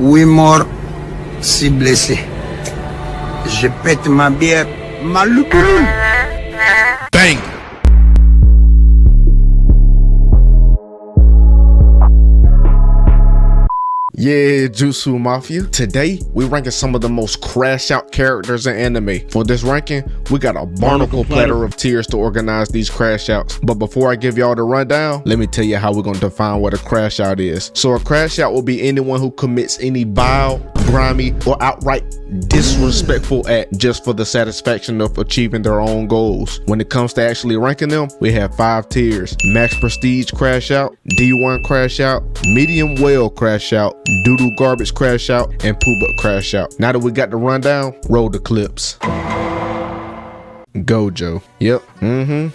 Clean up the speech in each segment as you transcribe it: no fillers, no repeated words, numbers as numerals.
8 morts, 6 blessés. Je pète ma bière, ma loupe. Bang! Yeah, Jutsu Mafia. Today, we ranking some of the most crash out characters in anime. For this ranking, we got a barnacle platter of tiers to organize these crash outs. But before I give y'all the rundown, let me tell you how we're going to define what a crash out is. So a crash out will be anyone who commits any vile, grimy, or outright disrespectful act just for the satisfaction of achieving their own goals. When it comes to actually ranking them, we have 5 tiers: max prestige crash out, D1 crash out, medium well crash out, doodle garbage crash out, and poop crash out. Now that we got the rundown, roll the clips. Gojo. Yep.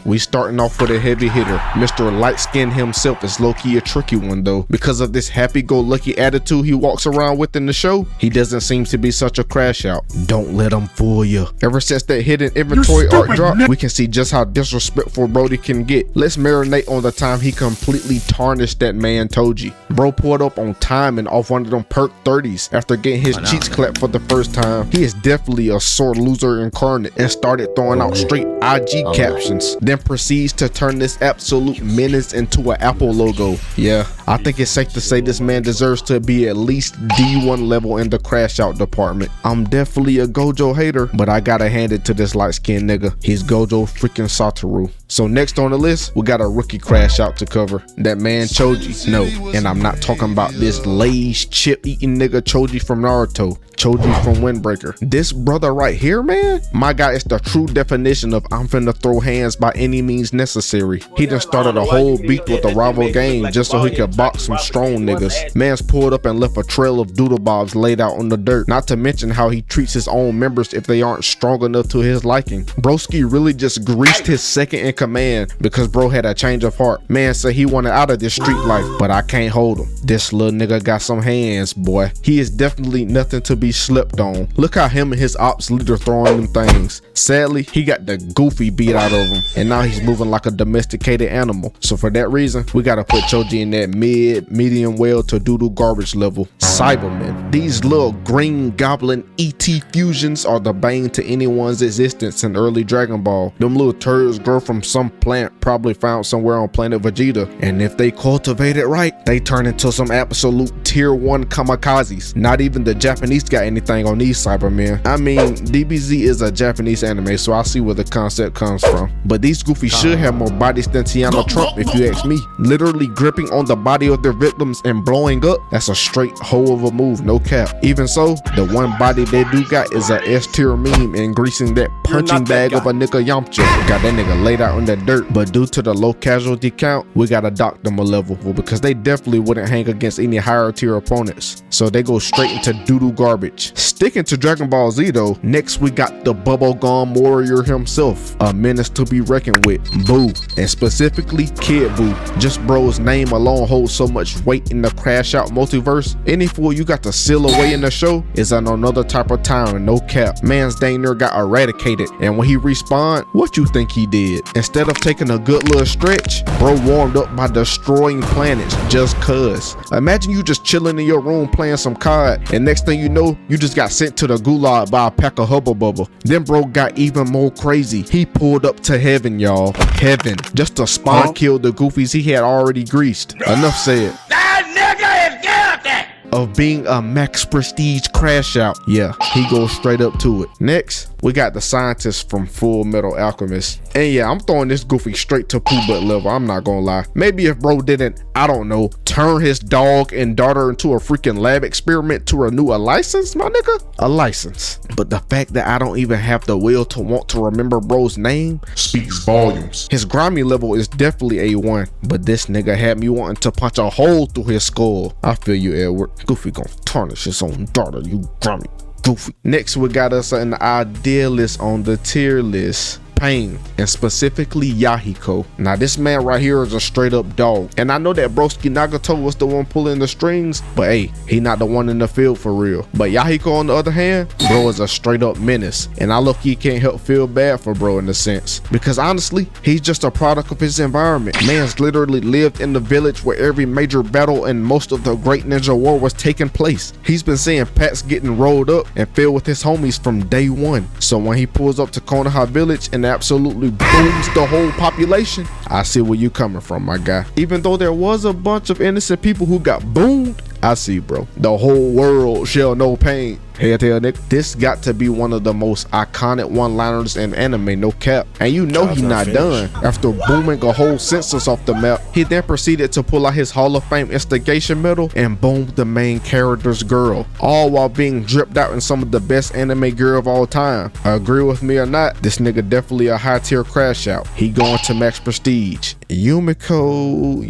We starting off with a heavy hitter. Mr. Light Skin himself is low-key a tricky one though. Because of this happy-go-lucky attitude he walks around with in the show, he doesn't seem to be such a crash out. Don't let him fool you. Ever since that hidden inventory art drop, we can see just how disrespectful Brody can get. Let's marinate on the time he completely tarnished that man Toji. Bro pulled up on time and off one of them perk 30s after getting his cheeks clapped for the first time. He is definitely a sore loser incarnate and started throwing out straight IG captions, then proceeds to turn this absolute menace into an Apple logo. Yeah, I think it's safe to say this man deserves to be at least D1 level in the crash out department. I'm definitely a Gojo hater, but I gotta hand it to this light skinned nigga. He's Gojo freaking Satoru. So next on the list, we got a rookie crash out to cover. That man Choji. No, and I'm not talking about this Lay's chip eating nigga Choji from Naruto. Choji from Windbreaker. This brother right here, man, my guy is the true definition of I'm finna throw hands by any means necessary. He done started a whole beef with a rival game just so he could box some strong niggas. Man's pulled up and left a trail of doodle bobs laid out on the dirt. Not to mention how he treats his own members if they aren't strong enough to his liking. Broski really just greased his second in command because bro had a change of heart. Man said he wanted out of this street life, but I can't hold him. This little nigga got some hands, boy. He is definitely nothing to be slept on. Look how him and his ops leader throwing them things. Sadly, he got the goofy beat out of him, and now he's moving like a domesticated animal. So for that reason, we gotta put Choji in that medium well to doodle garbage level. Cybermen. These little green goblin ET fusions are the bane to anyone's existence in early Dragon Ball. Them little turds grow from some plant probably found somewhere on planet Vegeta, and if they cultivate it right, they turn into some absolute tier 1 kamikazes. Not even the Japanese got anything on these Cybermen. I mean, DBZ is a Japanese anime, so I see where the concept comes from. But these goofies should have more bodies than Tiana Trump, if you ask me. Literally gripping on the body of their victims and blowing up, that's a straight hole of a move, no cap. Even so, the one body they do got is a S tier meme and greasing that punching bag of a nigga Yamcha. Got that nigga laid out on that dirt, but due to the low casualty count, we gotta dock them a level because they definitely wouldn't hang against any higher tier opponents. So they go straight into doodle garbage. Sticking to Dragon Ball Z though, next we got the bubblegum warrior himself, a menace to be reckoned with, Boo, and specifically Kid Boo. Just bro's name alone holds so much weight in the crash out multiverse. Any fool you got to seal away in the show is on another type of time and no cap. Man's dang near got eradicated, and when he respawned, what you think he did? Instead of taking a good little stretch, bro warmed up by destroying planets just cuz. Imagine you just chilling in your room playing some COD, and next thing you know, you just got sent to the gulag by a pack of hubba bubba. Then bro got even more crazy. He pulled up to heaven, y'all. Heaven. Just to spawn kill the goofies he had already greased. Enough said. That nigga is guilty of being a max prestige crash out. Yeah, he goes straight up to it. Next, we got the scientist from Fullmetal Alchemist. And yeah, I'm throwing this goofy straight to poo butt level, I'm not gonna lie. Maybe if bro didn't, I don't know, turn his dog and daughter into a freaking lab experiment to renew a license, my nigga? A license. But the fact that I don't even have the will to want to remember bro's name speaks volumes. His grimy level is definitely A1, but this nigga had me wanting to punch a hole through his skull. I feel you, Edward. Goofy gonna tarnish his own daughter, you grimy goofy. Next, we got us an idealist on the tier list. pain, and specifically Yahiko. Now this man right here is a straight up dog, and I know that broski Nagato was the one pulling the strings, but hey, he not the one in the field for real. But Yahiko on the other hand, bro is a straight up menace, and I low-key can't help feel bad for bro in a sense, because honestly he's just a product of his environment. Man's literally lived in the village where every major battle and most of the great ninja war was taking place. He's been seeing packs getting rolled up and filled with his homies from day one. So when he pulls up to Konoha village and absolutely booms the whole population, I see where you coming from, my guy. Even though there was a bunch of innocent people who got boomed, I see, bro. The whole world shall know pain. Hell, Nick, this got to be one of the most iconic one-liners in anime, no cap. And you know he's not done. After booming a whole census off the map, he then proceeded to pull out his Hall of Fame instigation medal and boom the main character's girl, all while being dripped out in some of the best anime gear of all time. Agree with me or not, this nigga definitely a high-tier crash out. He going to max prestige. Yumeko.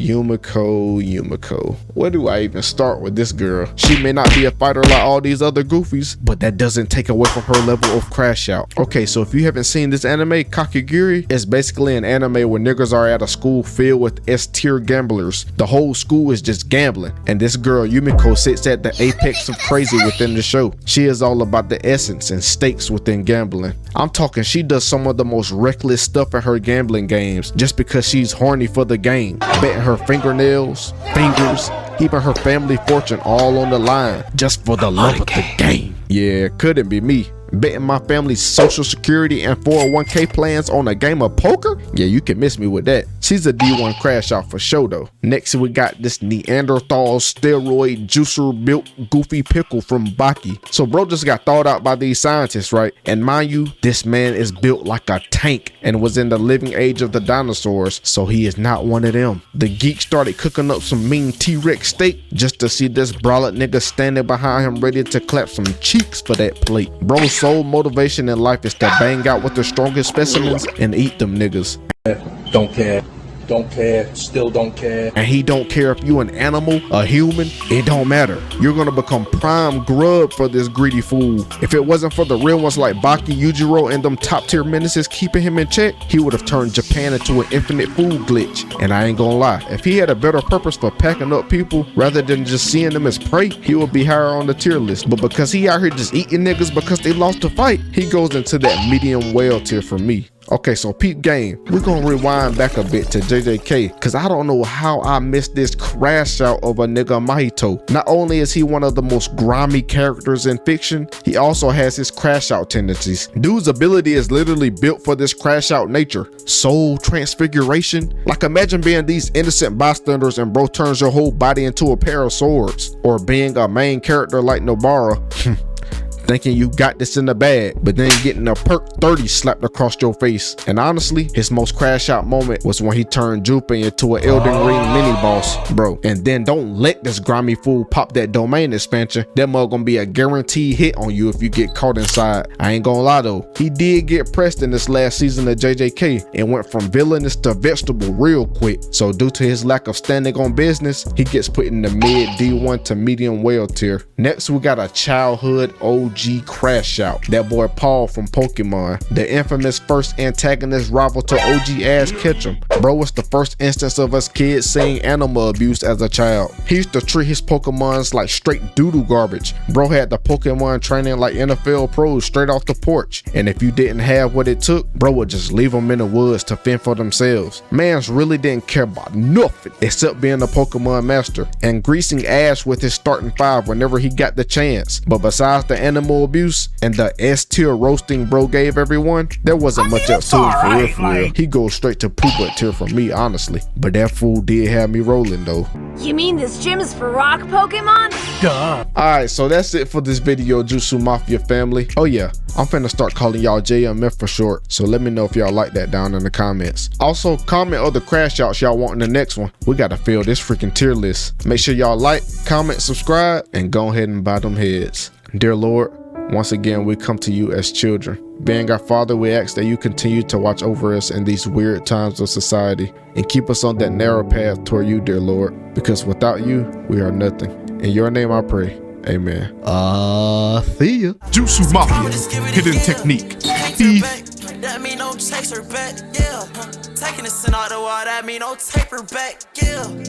Where do I even start with this girl? She may not be a fighter like all these other goofies, but that doesn't take away from her level of crash out. Okay, so if you haven't seen this anime, Kakegurui is basically an anime where niggas are at a school filled with S-tier gamblers. The whole school is just gambling, and this girl Yumeko sits at the apex of crazy within the show. She is all about the essence and stakes within gambling. I'm talking she does some of the most reckless stuff in her gambling games just because she's horny for the game, betting her fingernails, fingers, even her family fortune all on the line just for the love of the game. Yeah, couldn't be me. Betting my family's social security and 401k plans on a game of poker? Yeah, you can miss me with that. She's a D1 crash out for sure though. Next we got this Neanderthal steroid juicer built goofy Pickle from Baki. So bro just got thought out by these scientists, right? And mind you, this man is built like a tank and was in the living age of the dinosaurs, so he is not one of them. The geek started cooking up some mean T-Rex steak just to see this brolic nigga standing behind him ready to clap some cheeks for that plate. Bro's sole motivation in life is to bang out with the strongest specimens and eat them niggas. Don't care, still don't care. And he don't care if you an animal, a human, it don't matter. You're gonna become prime grub for this greedy fool. If it wasn't for the real ones like Baki, Yujiro, and them top tier menaces keeping him in check, he would have turned Japan into an infinite food glitch. And I ain't gonna lie, if he had a better purpose for packing up people rather than just seeing them as prey, he would be higher on the tier list. But because he out here just eating niggas because they lost the fight, he goes into that medium whale tier for me. Okay, so peep game, we're gonna rewind back a bit to JJK, cause I don't know how I missed this crash out of a nigga Mahito. Not only is he one of the most grimy characters in fiction, he also has his crash out tendencies. Dude's ability is literally built for this crash out nature. Soul transfiguration. Like imagine being these innocent bystanders and bro turns your whole body into a pair of swords. Or being a main character like Nobara. Thinking you got this in the bag, but then getting a perk 30 slapped across your face. And honestly, his most crash out moment was when he turned Junpei into an Elden Ring mini boss, bro. And then don't let this grimy fool pop that domain expansion. That mug gonna be a guaranteed hit on you if you get caught inside. I ain't gonna lie though, he did get pressed in this last season of JJK and went from villainous to vegetable real quick. So due to his lack of standing on business, he gets put in the mid D1 to medium whale tier. Next we got a childhood OG crash out. That boy Paul from Pokemon, the infamous first antagonist rival to OG Ash Ketchum. Bro was the first instance of us kids seeing animal abuse as a child. He used to treat his Pokemons like straight doodle garbage. Bro had the Pokemon training like NFL pros straight off the porch. And if you didn't have what it took, bro would just leave them in the woods to fend for themselves. Mans really didn't care about nothing except being a Pokemon master and greasing Ash with his starting 5 whenever he got the chance. But besides the animal abuse and the S-tier roasting bro gave everyone, there wasn't much else to him for real. He goes straight to pooper tier for me, honestly. But that fool did have me rolling though. You mean this gym is for rock Pokemon? Duh. Alright, so that's it for this video, Jutsu Mafia family. Oh yeah, I'm finna start calling y'all JMF for short, so let me know if y'all like that down in the comments. Also, comment other crash outs y'all want in the next one. We gotta fill this freaking tier list. Make sure y'all like, comment, subscribe, and go ahead and buy them heads. Dear Lord, once again we come to you as children. Being our Father, we ask that you continue to watch over us in these weird times of society and keep us on that narrow path toward you, dear Lord, because without you, we are nothing. In your name I pray, amen. See ya. Jutsu Mafia, hidden technique, thief, that mean no chase her back, yeah. Taking this in out the water, that mean no take her back, yeah.